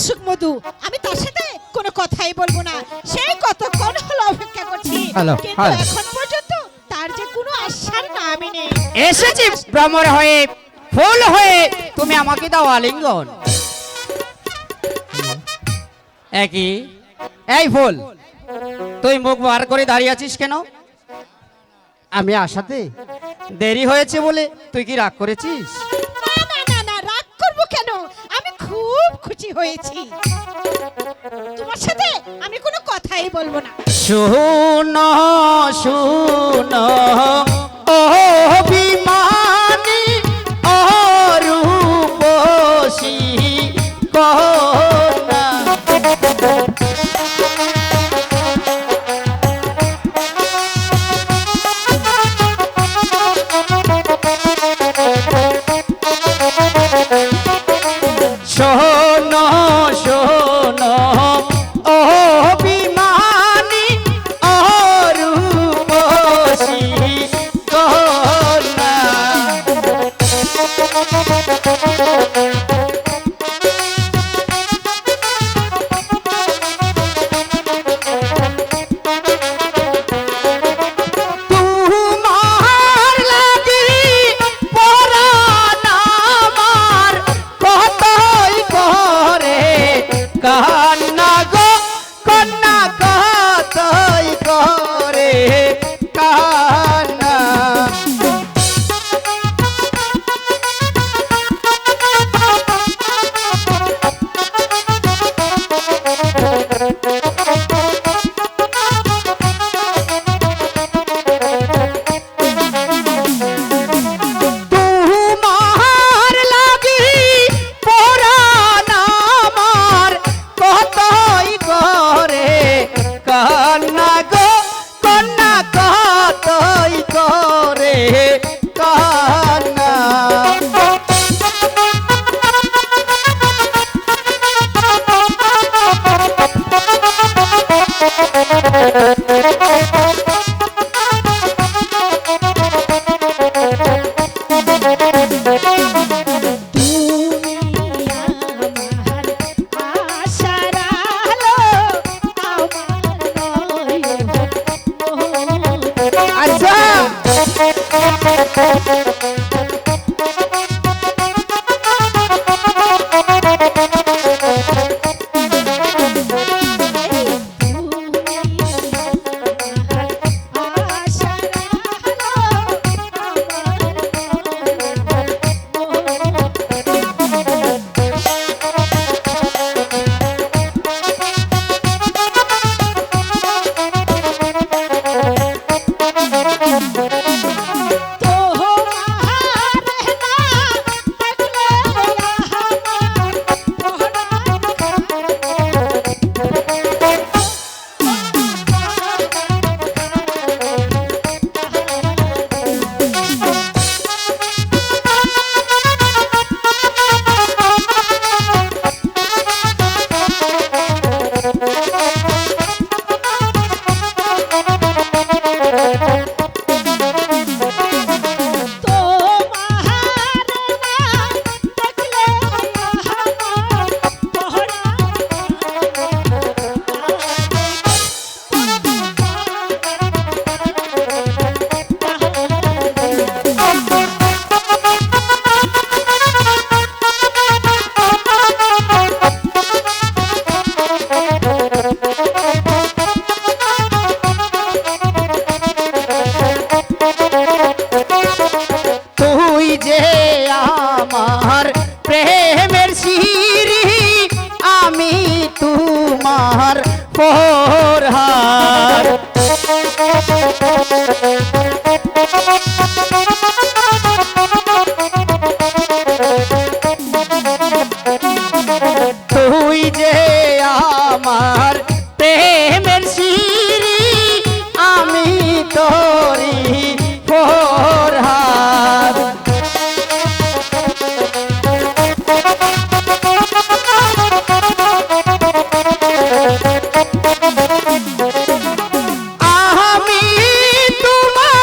আসুক মধু, আমি তার সাথে কোনো কথাই বলবো না। সেই কতক্ষণ হলো অপেক্ষা করছি, হ্যালো, কিন্তু হ্যালো। এখন পর্যন্ত তার যে কোনো আশার নামই নেই। এসেছি ভ্রমর হয়ে, ফুল হয়ে, তুমি আমাকে দাও আলিঙ্গন। একই এই ফুল, তুই মুখ বার করে দাঁড়িয়ে আছিস কেন? আমি আসাতে দেরি হয়েছে বলে তুই কি রাগ করেছিস? না না না না, রাগ করবো কেন? আমি খুব খুশি হয়েছি। তোমার সাথে আমি কোনো কথাই বলবো না। শুনো শুনো ও বিমানী ও রূপসী কন্যা, শোনো শোনো ও বিমানী ও রূপসী কন্যা, তোমার লাগি পরাণ আমার কতই করে কান্না গো কন্যা, কতই করে কান্না। তোমার লাগি পরাণ আমার কতই করে কান্না গো কন্যা, কতই করে কান্না। আমার আশার আলো, আমার নয়ন। আচ্ছা তুই যে আমার প্রেমের সিঁড়ি, আমি তোমার পরহার। তুই যে আমার প্রেমের সিঁড়ি, আমি তোরি পরহার। আমি তোমার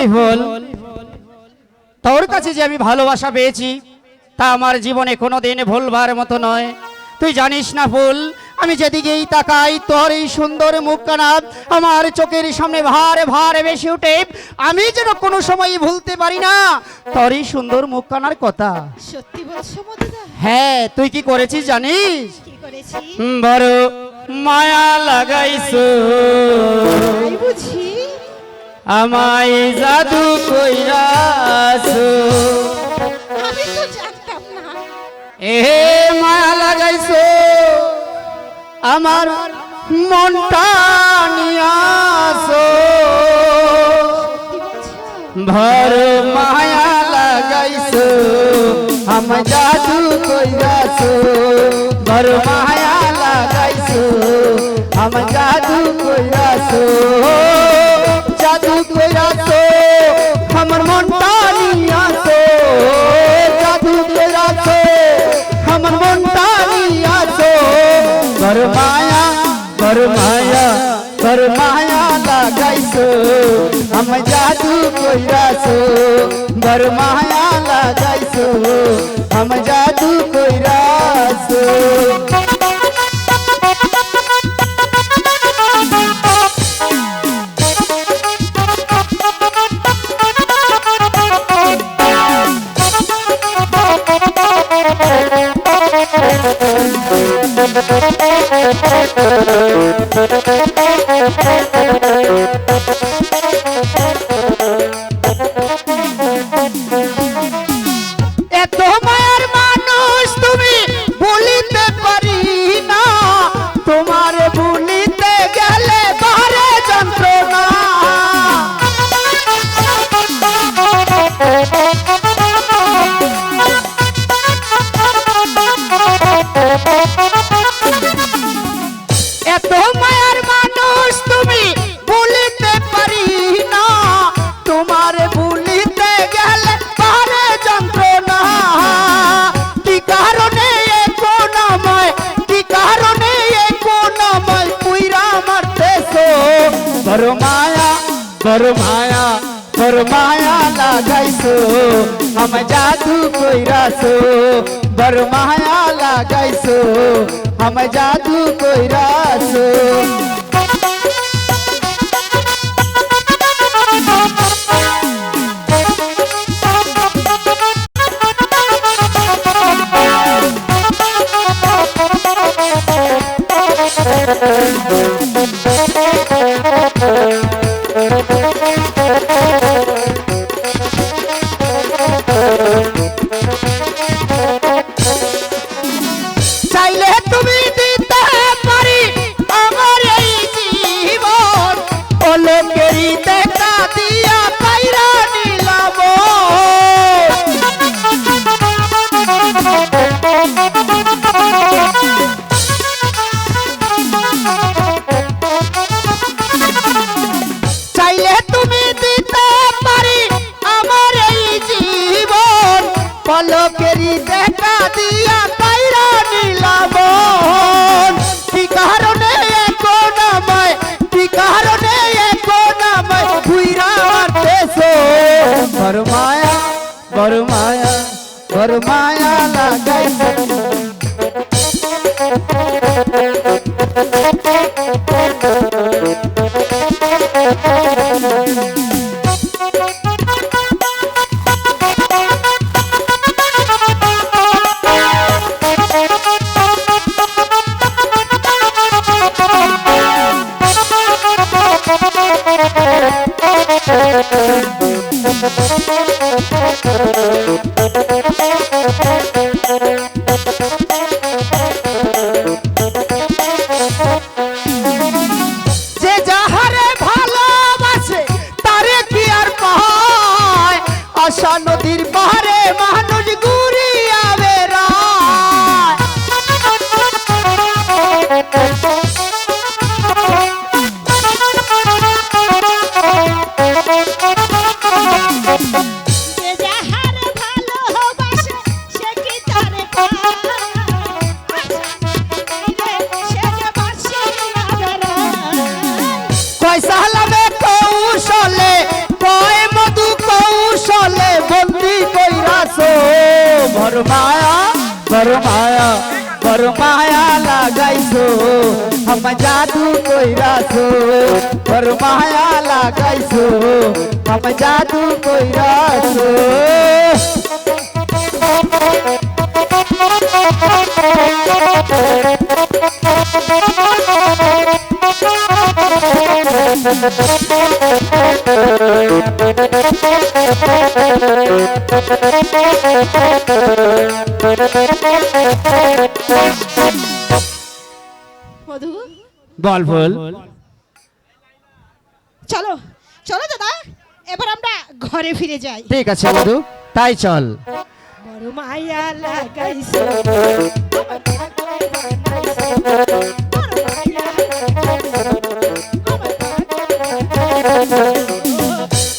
এই ফুল, তোর কাছে যে আমি ভালোবাসা পেয়েছি তা আমার জীবনে কোনোদিন ভুলবার মতো নয়। তুই জানিস না ফুল, আমি যেদিকেই তাকাই তোর এই সুন্দর মুখখানা আমার চোখের সামনে ভারে ভারে বেশি উঠে। আমি যেন কোনো সময় ভুলতে পারি না তোর এই সুন্দর মুখখানার কথা। সত্যি বলছো মধুদা? হ্যাঁ, তুই কি করেছিস জানিস? কি করেছি? বড় মায়া লাগাইছো, তাই বুঝি? আমায় জাদু কইরাছো। আমি তো জানতাম না। এ মায়া লাগাইছো, আমার মনটা নিয়াছো। সত্যি বলছো? ভর মায়া লাগাইছো, আমায় জাদু কইরাছো। ভর মায়া লাগাইছো, আমায় জাদু কইরাছো। জাদু কইরাছো, আমার মনটা নিয়াছো। জাদু কইরাছো, আমার মনটা নিয়াছো। ভর মায়া, ভর মায়া, ভর মায়া লাগাইছো, আমায় জাদু কইরাছো। ভর মায়া লাগাইছো, আমায় জাদু কইরাছো। এত মায়ার মানুষ তুমি, বলিতে পারি না। তোমার বলিতে গেলে বারে যন্ত্রণা। এত মায়ার মানুষ তুমি, বলিতে পারি না। তোমার বলিতে গেলে বারে যন্ত্রণা। কি কারণে এ কোনাময়, কি কারণে এ কোনাময় পুইরা মারতেছো। বড় মায়া, বড় মায়া, বড় মায়া লাগাইছো, আমায় জাদু কইরাছো। বড় মায়া লাগাইছো, আমায় জাদু কইরাছো। চাইলে তুমি দিতে পারি আমার এই জীবন, ওলোকেরই দেখা দিয়া কাইরা নিলাম। চাইলে তুমি দিতে পারি আমার এই জীবন, পলকেরই দেখা দিয়া কাইরা নিলাম। কি কারণে এখন আমায়, কি কারণে এখন আমায় ঘুইরা মারতেছো। বড় মায়া, বড় মায়া, বড় মায়া লাগাইছো। বড় মায়া বড় মায়া বড় মায়া লাগাইছো हम जादू কইরাছো বড় মায়া লাগাইছো हम जादू কইরাছো মধু বল বল চলো চলো দাদা, এবার আমরা ঘরে ফিরে যাই। ঠিক আছে মধু, তাই চল। বড় মায়া লাগাইছো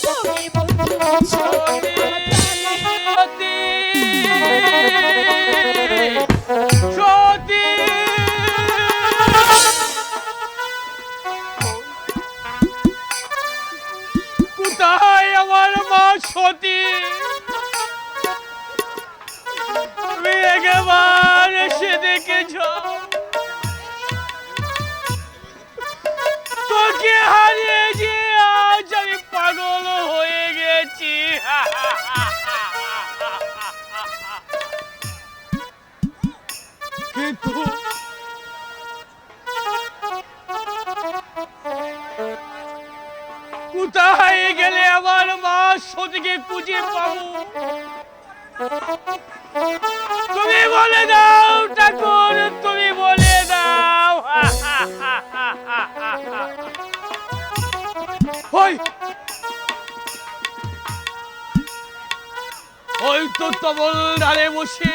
তুমি বন্ধু আছো কোথায় আমার মা সতী? তুমি একবার এসে দেখেছ? তোকে হারিয়ে যে আজ আমি পাগল হয়ে গেছি। কিন্তু কোথায় গেলে আমার মা সতীকে খুঁজে পাবো? তুমি বলে দাও ঠাকুর, তুমি বলে দাও। ওই তো তবল ধারে বসে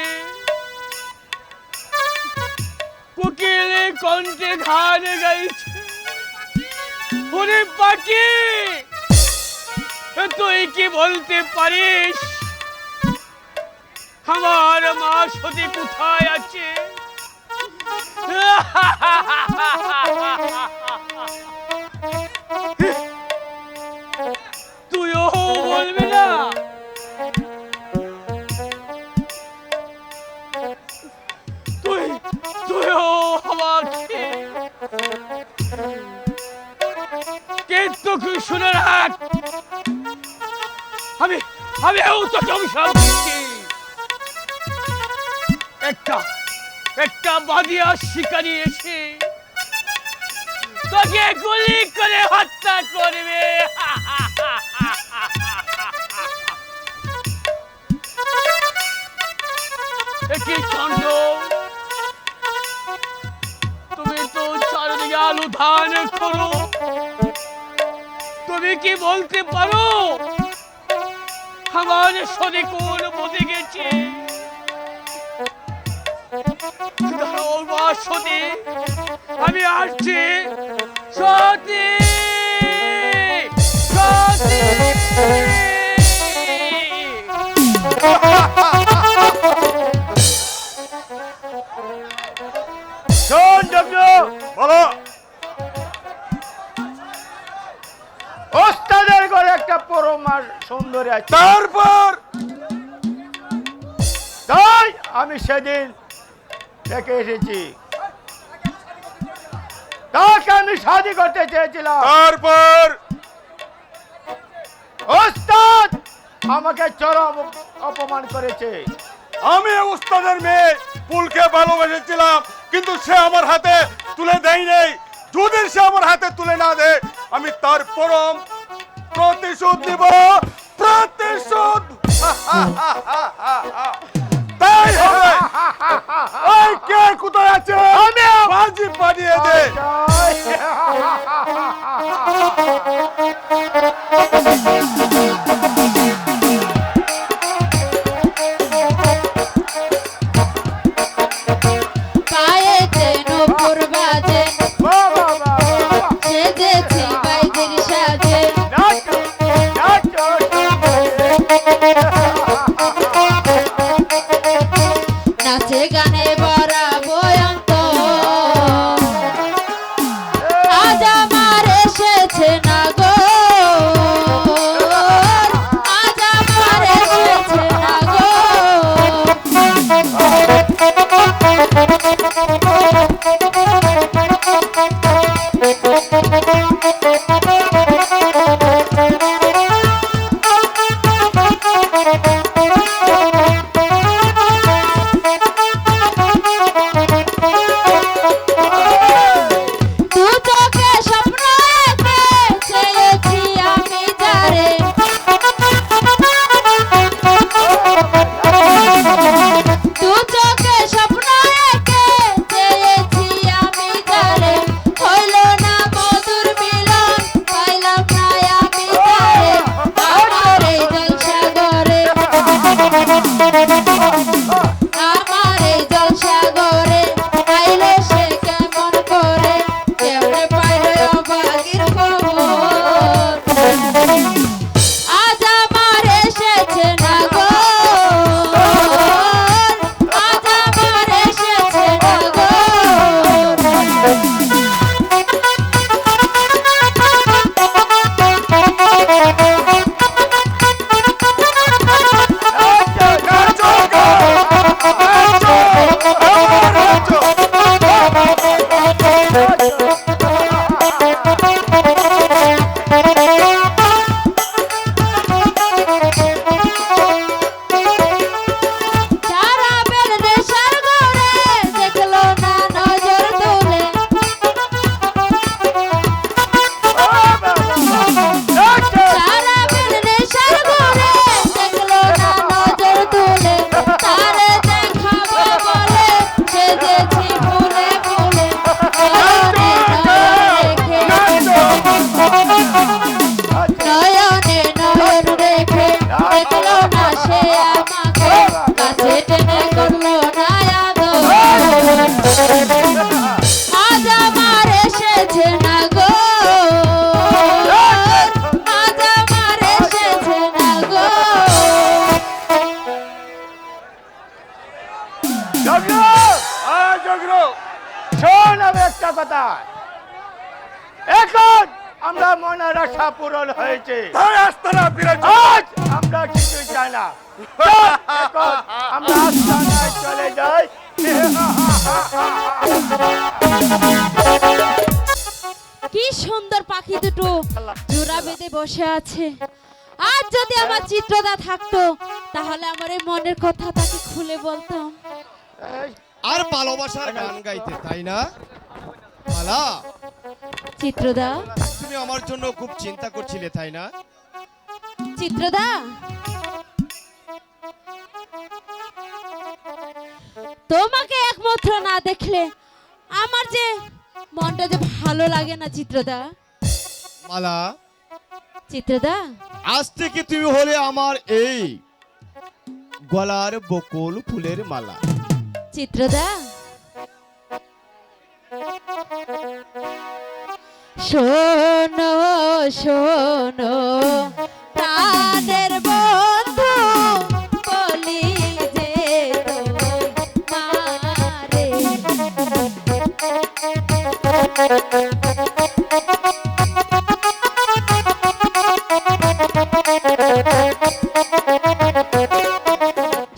কোকিল কণ্ঠে গান গাইছে। ওরে পাখি, তুই কি বলতে পারিস আমার মা সতী কোথায় আছে? তুইও বলবি না? তুইও আমাকে কিন্তু কি শুনে রাখ, আমিও তো অভিশাপ দিচ্ছি। একটা বাদিয়া শিকারী এসে তোকে গুলি করে হত্যা করবে। কি কাণ্ড! তুমি তো চারিদিকে আলু ধান করো, তুমি কি বলতে পারো আমার সদে কোন বদে গেছে? সতী, আমি আসছি। সতী, সতী। শোন ডব্লিউ, বলো। ওস্তাদের ঘরে একটা পরমার সুন্দরী আছে, তারপর তাই আমি সেদিন দেখে এসেছি, তাকে আমি শাদী করতে চেয়েছিলাম। তারপর ওস্তাদ আমাকে চরম অপমান করেছে। আমি ওস্তাদের মেয়ে ফুলকে ভালোবেসেছিলাম, কিন্তু সে আমার হাতে তুলে দেয় নেই। যদি সে আমার হাতে তুলে না দেয়, আমি তার পরম প্রতিশোধ নিব। প্রতিশোধ তাই হবে। ওই কে কোথায় আছে? আমি বাজি পাঠিয়ে দে। নাচে গানে বরা বয়ন্ত আজ আমার এসেছে না গো, আজ আমার এসেছে না গো। জগরু শোন আমি একটা কথা, এখন আমরা মনের আশা পূরণ হয়েছে, তাই আস্তানা ফিরে আজ আমরা কিছুই চাই না। চল, এখন আমরা আস্তানায় চলে যাই। কি সুন্দর পাখি দুটো জোড়া বেঁধে বসে আছে। আজ যদি আমার চিত্রদা থাকতো তাহলে আমার এই মনের কথা তাকে খুলে বলতাম। আর ভালোবাসার গান গাইতে, তাই না মালা? চিত্রদা, তুমি আমার জন্য খুব চিন্তা করছিলে, তাই না? চিত্রদা, তোমাকে একমাত্র না দেখলে আমার যে মনটা যে ভালো লাগে না চিত্রদা। মালা, চিত্রদা, আজ থেকে তুমি হলে আমার এই গলার বকুল ফুলের মালা। চিত্রদা, শোনো শোনো প্রাণের বন্ধু বলি যে তোমারে।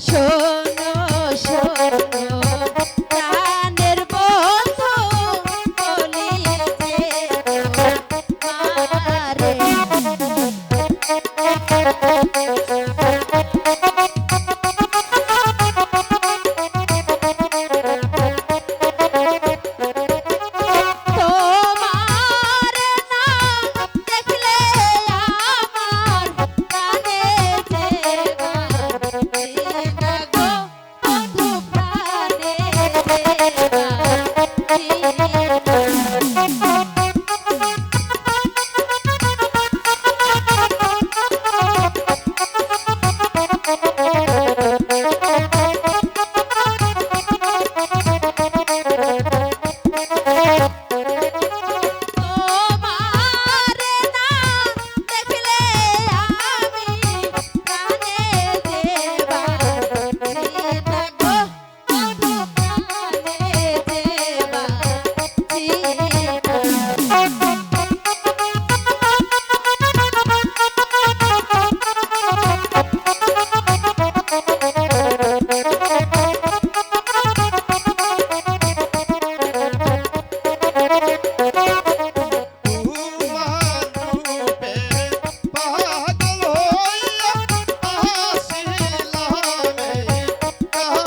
শোনো শোনো প্রাণের বন্ধু বলি যে তোমারে। তোমার নাম দেখলে আমার প্রাণে যে বাজে না গো বন্ধু, প্রাণে যে বাজে না। তোমার নাম দেখলে আমি প্রাণে যে বাজে না গো বন্ধু, প্রাণে যে তোমার রূপে পাগল হইয়া আসিলাম এই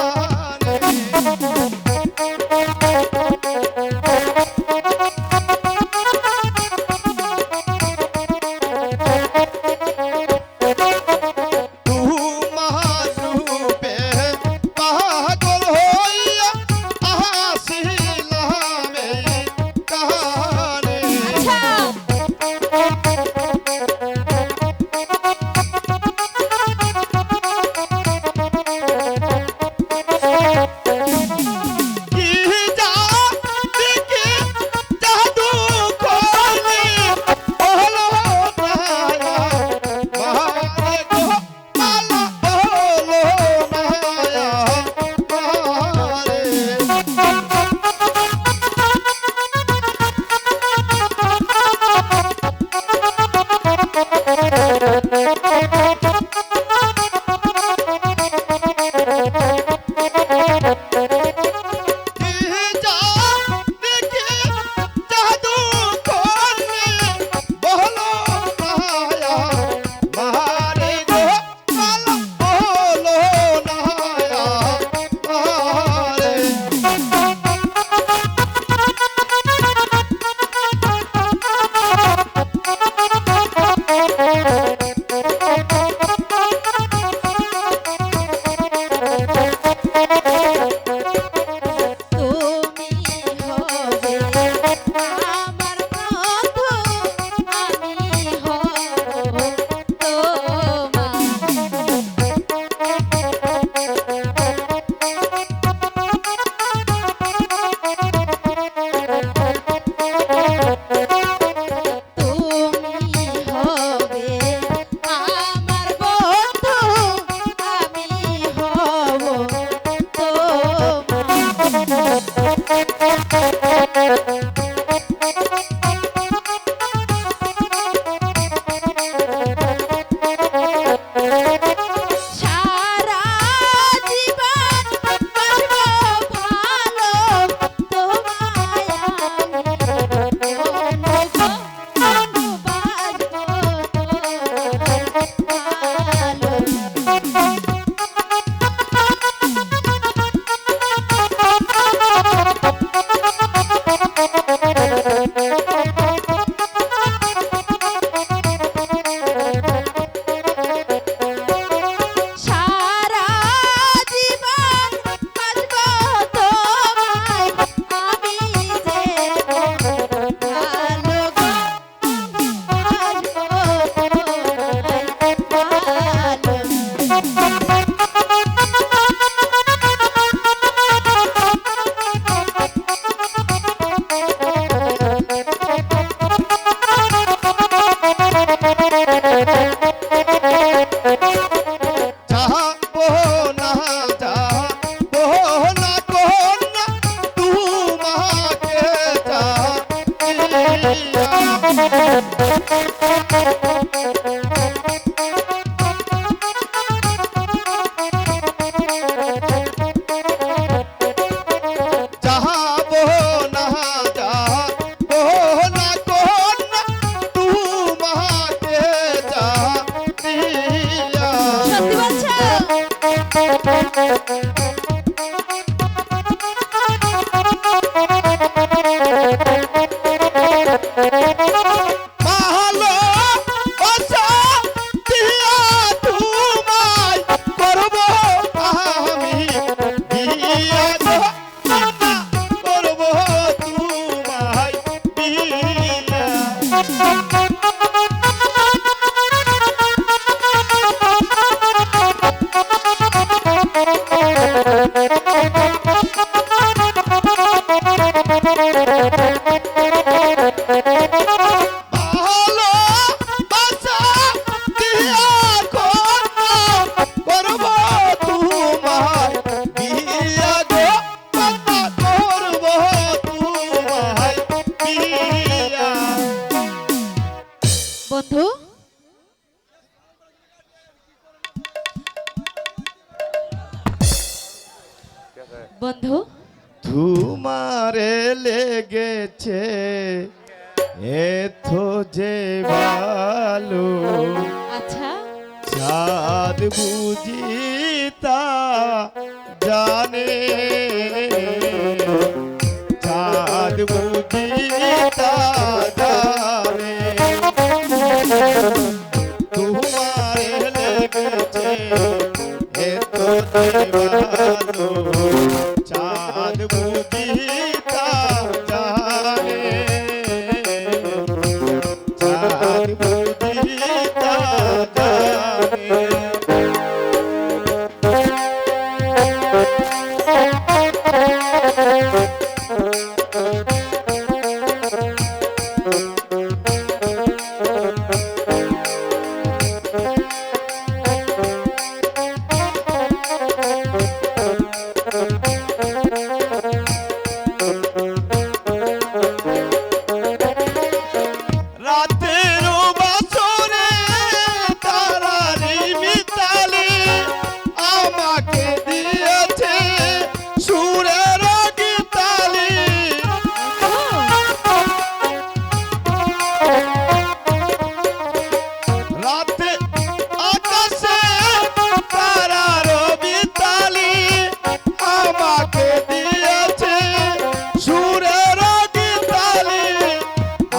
গানে। তোমার রূপে পাগল হইয়া আসিলাম এই গানে। আচ্ছা, কি যাবো না যাবো না কন্যা তোমাকে জানিয়া। সত্যি বলছো? ভালো বাসা দিয়া তোমায় করবো আমি বিয়া গো, কন্যা করবো তোমায় বিয়া। ভালো বাসা দিয়া কন্যা করবো তোমায় বিয়া গো, কন্যা করবো তোমায় বিয়া। বন্ধু, বন্ধু, তোমারে লেগেছে এত যে ভালো, আচ্ছা, চাঁদ বুঝি তা জানে, চাঁদ বুঝি তা জানে। তোমারে লেগেছে এত যে ভালো, চাঁদ বুঝি তা জানে, চাঁদ বুঝি তা জানে। রাতের বাসরে তারারি মিতালি আমাকে দিয়েছে সুরের গীতালি। রাতে আকাশে তারার মিতালি আমাকে দিয়েছে সুরের গীতালি।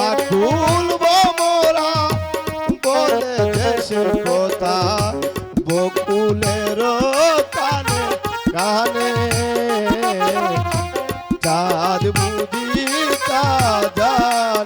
আকুল মোরা বলে দেশের কথা বকুলের কানে কানে, চাঁদ বুঝি তা জানে।